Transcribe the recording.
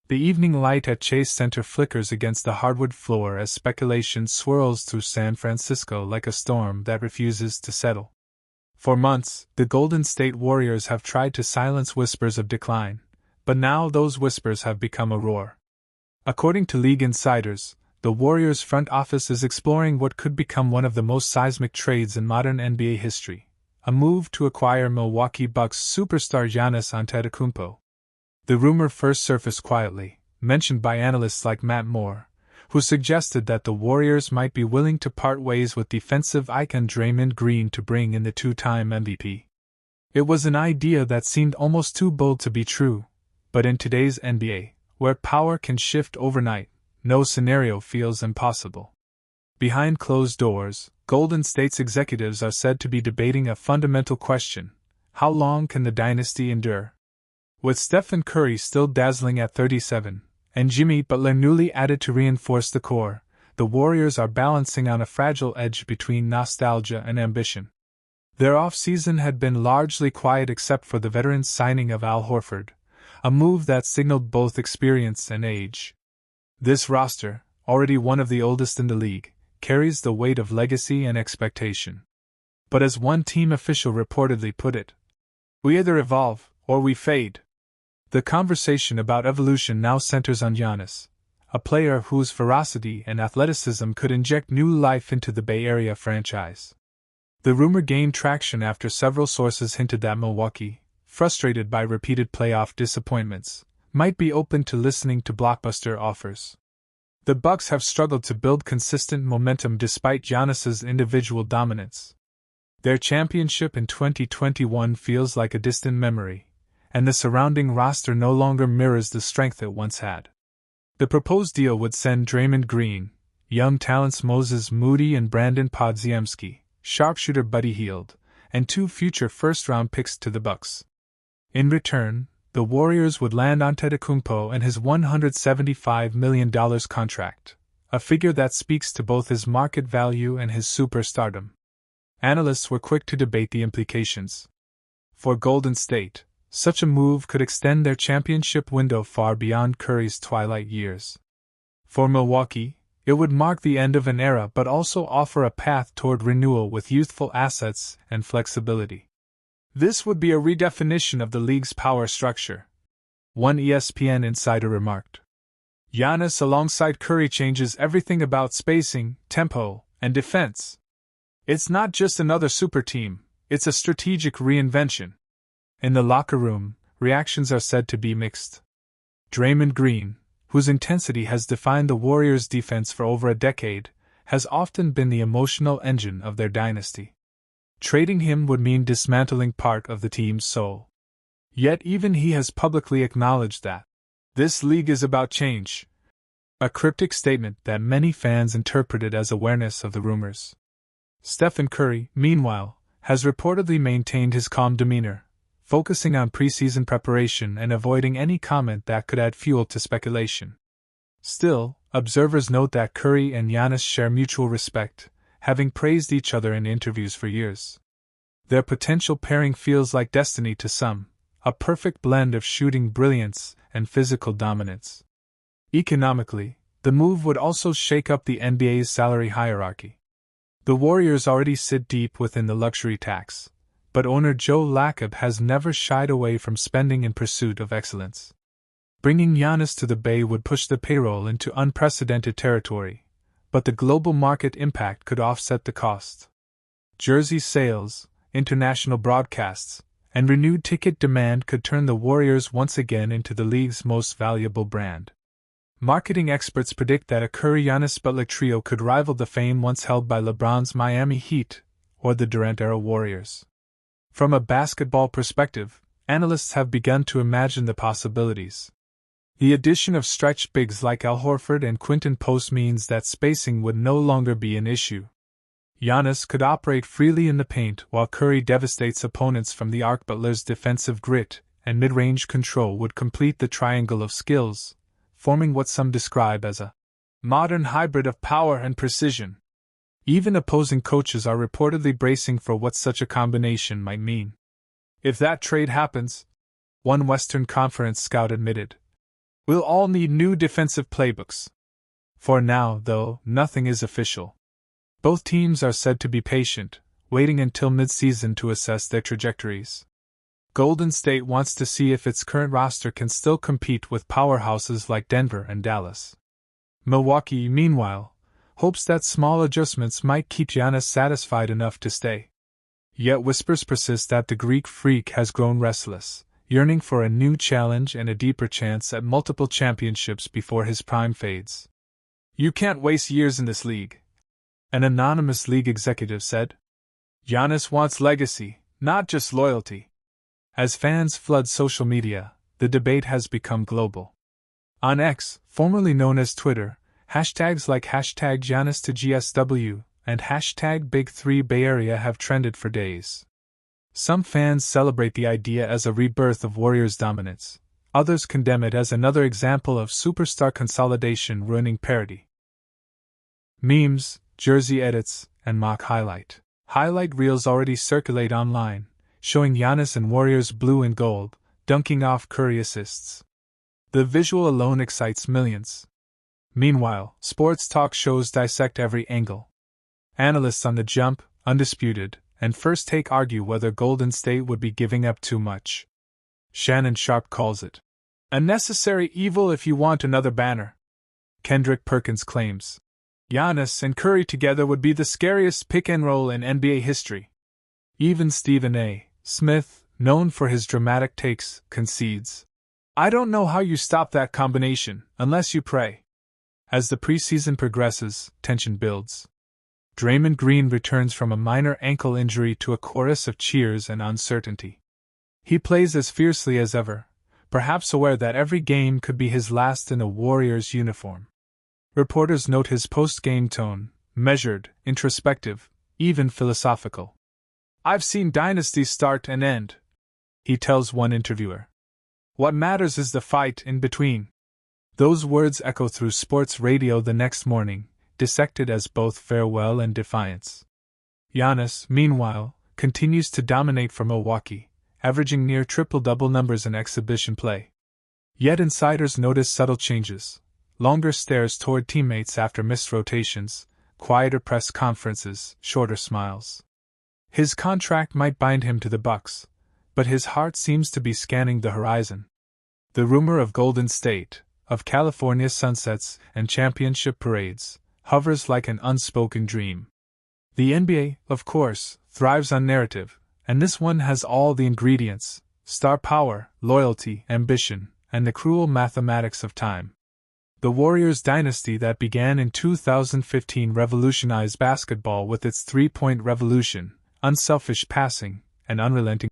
The evening light at Chase Center flickers against the hardwood floor as speculation swirls through San Francisco like a storm that refuses to settle. For months, the Golden State Warriors have tried to silence whispers of decline, but now those whispers have become a roar. According to league insiders, the Warriors' front office is exploring what could become one of the most seismic trades in modern NBA history, a move to acquire Milwaukee Bucks superstar Giannis Antetokounmpo. The rumor first surfaced quietly, mentioned by analysts like Matt Moore, who suggested that the Warriors might be willing to part ways with defensive icon Draymond Green to bring in the two-time MVP. It was an idea that seemed almost too bold to be true, but in today's NBA, where power can shift overnight, no scenario feels impossible. Behind closed doors, Golden State's executives are said to be debating a fundamental question: how long can the dynasty endure? With Stephen Curry still dazzling at 37, and Jimmy Butler newly added to reinforce the core, the Warriors are balancing on a fragile edge between nostalgia and ambition. Their off-season had been largely quiet except for the veteran's signing of Al Horford, a move that signaled both experience and age. This roster, already one of the oldest in the league, carries the weight of legacy and expectation. But as one team official reportedly put it, "We either evolve, or we fade." The conversation about evolution now centers on Giannis, a player whose ferocity and athleticism could inject new life into the Bay Area franchise. The rumor gained traction after several sources hinted that Milwaukee, frustrated by repeated playoff disappointments, might be open to listening to blockbuster offers. The Bucks have struggled to build consistent momentum despite Giannis's individual dominance. Their championship in 2021 feels like a distant memory, and the surrounding roster no longer mirrors the strength it once had. The proposed deal would send Draymond Green, young talents Moses Moody and Brandon Podziemski, sharpshooter Buddy Hield, and 2 future first-round picks to the Bucks. In return, the Warriors would land Antetokounmpo and his $175 million contract, a figure that speaks to both his market value and his superstardom. Analysts were quick to debate the implications. For Golden State, such a move could extend their championship window far beyond Curry's twilight years. For Milwaukee, it would mark the end of an era but also offer a path toward renewal with youthful assets and flexibility. This would be a redefinition of the league's power structure. One ESPN insider remarked, "Giannis alongside Curry changes everything about spacing, tempo, and defense. It's not just another super team, it's a strategic reinvention." In the locker room, reactions are said to be mixed. Draymond Green, whose intensity has defined the Warriors' defense for over a decade, has often been the emotional engine of their dynasty. Trading him would mean dismantling part of the team's soul. Yet even he has publicly acknowledged that this league is about change, a cryptic statement that many fans interpreted as awareness of the rumors. Stephen Curry, meanwhile, has reportedly maintained his calm demeanor, focusing on preseason preparation and avoiding any comment that could add fuel to speculation. Still, observers note that Curry and Giannis share mutual respect, having praised each other in interviews for years. Their potential pairing feels like destiny to some, a perfect blend of shooting brilliance and physical dominance. Economically, the move would also shake up the NBA's salary hierarchy. The Warriors already sit deep within the luxury tax, but owner Joe Lacob has never shied away from spending in pursuit of excellence. Bringing Giannis to the Bay would push the payroll into unprecedented territory, but the global market impact could offset the cost. Jersey sales, international broadcasts, and renewed ticket demand could turn the Warriors once again into the league's most valuable brand. Marketing experts predict that a Curry-Giannis-Butler trio could rival the fame once held by LeBron's Miami Heat or the Durant-era Warriors. From a basketball perspective, analysts have begun to imagine the possibilities. The addition of stretch bigs like Al Horford and Quinton Post means that spacing would no longer be an issue. Giannis could operate freely in the paint while Curry devastates opponents from the arc. Butler's defensive grit and mid-range control would complete the triangle of skills, forming what some describe as a modern hybrid of power and precision. Even opposing coaches are reportedly bracing for what such a combination might mean. If that trade happens, one Western Conference scout admitted, We'll all need new defensive playbooks. For now, though, nothing is official. Both teams are said to be patient, waiting until mid-season to assess their trajectories. Golden State wants to see if its current roster can still compete with powerhouses like Denver and Dallas. Milwaukee, meanwhile, hopes that small adjustments might keep Giannis satisfied enough to stay. Yet whispers persist that the Greek freak has grown restless, yearning for a new challenge and a deeper chance at multiple championships before his prime fades. "You can't waste years in this league," an anonymous league executive said. "Giannis wants legacy, not just loyalty." As fans flood social media, the debate has become global. On X, formerly known as Twitter, hashtags like #GiannisToGSW and #Big3 Bay Area have trended for days. Some fans celebrate the idea as a rebirth of Warriors' dominance. Others condemn it as another example of superstar consolidation ruining parity. Memes, jersey edits, and mock highlight reels already circulate online, showing Giannis in Warriors blue and gold, dunking off Curry assists. The visual alone excites millions. Meanwhile, sports talk shows dissect every angle. Analysts on The Jump, Undisputed, and First Take argue whether Golden State would be giving up too much. Shannon Sharpe calls it a necessary evil if you want another banner. Kendrick Perkins claims Giannis and Curry together would be the scariest pick and roll in NBA history. Even Stephen A. Smith, known for his dramatic takes, concedes, "I don't know how you stop that combination, unless you pray." As the preseason progresses, tension builds. Draymond Green returns from a minor ankle injury to a chorus of cheers and uncertainty. He plays as fiercely as ever, perhaps aware that every game could be his last in a Warriors uniform. Reporters note his post-game tone, measured, introspective, even philosophical. "I've seen dynasties start and end," he tells one interviewer. "What matters is the fight in between." Those words echo through sports radio the next morning, dissected as both farewell and defiance. Giannis, meanwhile, continues to dominate for Milwaukee, averaging near triple-double numbers in exhibition play. Yet insiders notice subtle changes: longer stares toward teammates after missed rotations, quieter press conferences, shorter smiles. His contract might bind him to the Bucks, but his heart seems to be scanning the horizon. The rumor of Golden State, of California sunsets and championship parades, hovers like an unspoken dream. The NBA, of course, thrives on narrative, and this one has all the ingredients: star power, loyalty, ambition, and the cruel mathematics of time. The Warriors dynasty that began in 2015 revolutionized basketball with its three-point revolution, unselfish passing, and unrelenting